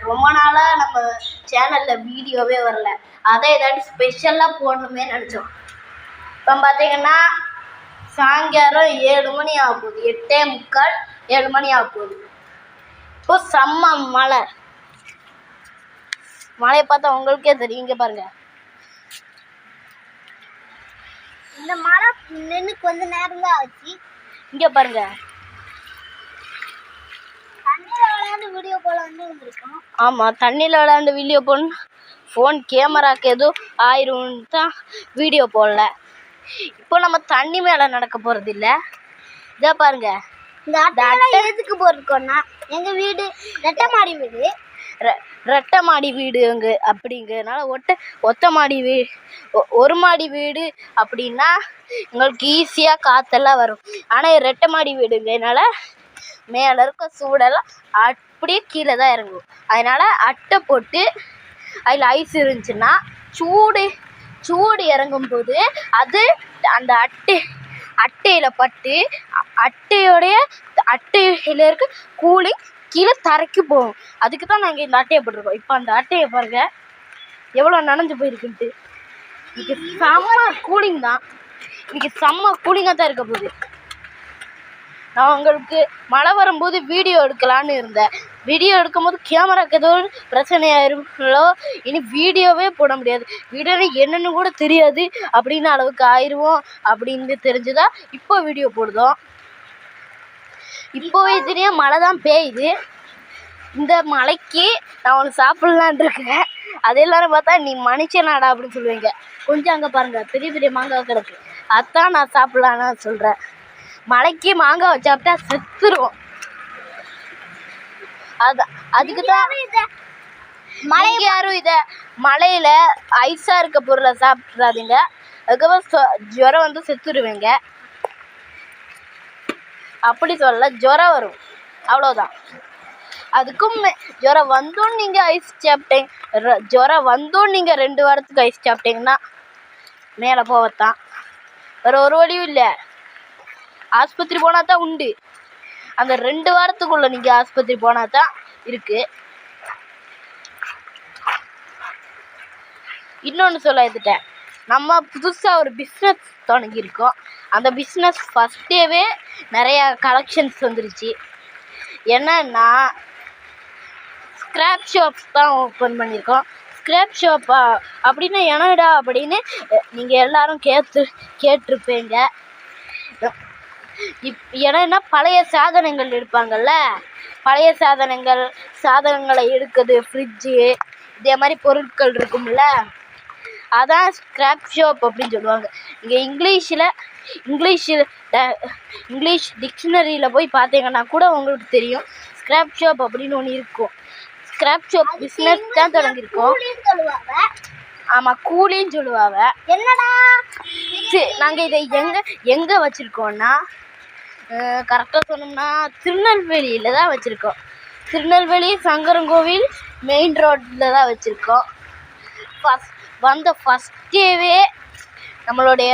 ரொம்ப நாளாக நம்ம சேனலில் வீடியோவே வரல. அதை ஏதாச்சும் ஸ்பெஷலாக போடணுமே நினச்சோம். இப்போ பார்த்தீங்கன்னா சாயங்காலம் 7 மணி ஆக போகுது, 8:45 7 மணி ஆக போகுது. இப்போ செம்ம மழையை பார்த்தா உங்களுக்கே தெரியும். இங்கே பாருங்க, இந்த மழை நின்று கொஞ்ச நேரம் தான் ஆச்சு. இங்கே பாருங்க, தண்ணியில் விளையாண்டு வீடியோ போல வந்துருக்கோம். ஆமாம், தண்ணியில் விளையாண்டு வீடியோ போடணும். ஃபோன் கேமராக்கு எதுவும் ஆயிரும் தான் வீடியோ போடல. இப்போ நம்ம தண்ணி மேலே நடக்க போகிறது இல்லை. இதை பாருங்க, இந்த அட்டை எதுக்கு போட்டிருக்கோன்னா எங்கள் வீடு ரெட்டை மாடி வீடுங்க அப்படிங்கிறதுனால ஒத்த மாடி ஒரு மாடி வீடு அப்படின்னா உங்களுக்கு ஈஸியாக காற்றெல்லாம் வரும். ஆனால் ரெட்டை மாடி வீடுங்கிறதுனால மேலே இருக்க சூடெல்லாம் அப்படியே கீழே தான் இறங்கும். அதனால் அட்டை போட்டு அதில் ஐஸ் இருந்துச்சுன்னா சூடு இறங்கும்போது அது அந்த அட்டையில் பட்டு அட்டையில் இருக்க கூலிங் கீழே தரைக்கு போகும். அதுக்கு தான் நாங்கள் இந்த அட்டையை போட்டிருக்கோம். இப்போ அந்த அட்டையை பாருங்க எவ்வளோ நனைஞ்சு போயிருக்குன்ட்டு. இன்னைக்கு செம்ம கூலிங் தான், இன்னைக்கு செம்ம கூலிங்காக தான் இருக்க போகுது. நான் உங்களுக்கு மழை வரும்போது வீடியோ எடுக்கலான்னு இருந்தேன். வீடியோ எடுக்கும்போது கேமராக்கு ஏதோ பிரச்சனையாயிருங்களோ, இனி வீடியோவே போட முடியாது. வீடியோ என்னென்னு கூட தெரியாது அப்படின்னு அளவுக்கு ஆயிடுவோம் அப்படின்னு தெரிஞ்சுதா இப்போ வீடியோ போடுதோம். இப்போவே தெரியும் மழை தான் பெய்யுது. இந்த மழைக்கு நான் ஒன்று சாப்பிட்லான் இருக்கேன். அது எல்லாரும் பார்த்தா நீ மனுஷனாடா அப்படின்னு சொல்லுவீங்க. கொஞ்சம் அங்கே பாருங்கள், பெரிய பெரிய மாங்காய் கிடக்கு. அதான் நான் சாப்பிட்லான்னு சொல்கிறேன். மழைக்கு மாங்காய் சாப்பிட்டா செத்துருவோம். அதுக்கு தான் யாரும் இதை மழையில் ஐஸாக இருக்க பொருளை சாப்பிட்றாதீங்க. அதுக்கப்புறம் ஜுரம் வந்து செத்துருவீங்க. அப்படி சொல்ல, ஜுரம் வரும், அவ்வளோதான். அதுக்கும் ஜுரம் வந்தோன்னு நீங்கள் ஐஸ் சாப்பிட்டீங்க, ஜுரம் வந்தோன்னு நீங்கள் 2 வாரத்துக்கு ஐஸ் சாப்பிட்டீங்கன்னா மேலே போகத்தான். வேறு ஒரு வழியும் இல்லை. ஆஸ்பத்திரி போனால் தான் உண்டு. அந்த 2 வாரத்துக்குள்ளே நீங்கள் ஆஸ்பத்திரி போனால் தான் இருக்குது. இன்னொன்று சொல்ல எடுத்துட்டேன். நம்ம புதுசாக ஒரு பிஸ்னஸ் தொடங்கியிருக்கோம். அந்த பிஸ்னஸ் ஃபஸ்ட் டேவே நிறையா கலெக்ஷன்ஸ் வந்துருச்சு. என்னன்னா ஸ்க்ராப் ஷாப்ஸ் தான் ஓப்பன் பண்ணியிருக்கோம். ஸ்க்ராப் ஷாப்பா அப்படின்னா என்னடா அப்படின்னு நீங்கள் எல்லோரும் கேட்டிருப்பீங்க. ஏன்னா பழைய சாதனங்கள் எடுப்பாங்கள்ல, பழைய சாதனங்களை எடுக்கிறது, ஃப்ரிட்ஜு இதே மாதிரி பொருட்கள் இருக்கும்ல, அதான் ஸ்க்ராப் ஷாப் அப்படின்னு சொல்லுவாங்க. இங்கே இங்கிலீஷ் டிக்ஷனரியில் போய் பார்த்தீங்கன்னா கூட உங்களுக்கு தெரியும் ஸ்க்ராப் ஷாப் அப்படின்னு ஒன்று இருக்கும். ஸ்க்ராப் ஷாப் பிஸ்னஸ் தான் தொடங்கியிருக்கோம். ஆமாம், கூலின்னு சொல்லுவாங்க. என்னடா நாங்கள் இதை எங்கே வச்சுருக்கோன்னா, கரெக்டாக சொன்னோம்னா திருநெல்வேலியில் தான் வச்சுருக்கோம். திருநெல்வேலி சங்கரன்கோவில் மெயின் ரோட்டில் தான் வச்சுருக்கோம். ஃபஸ்ட் டேவே நம்மளுடைய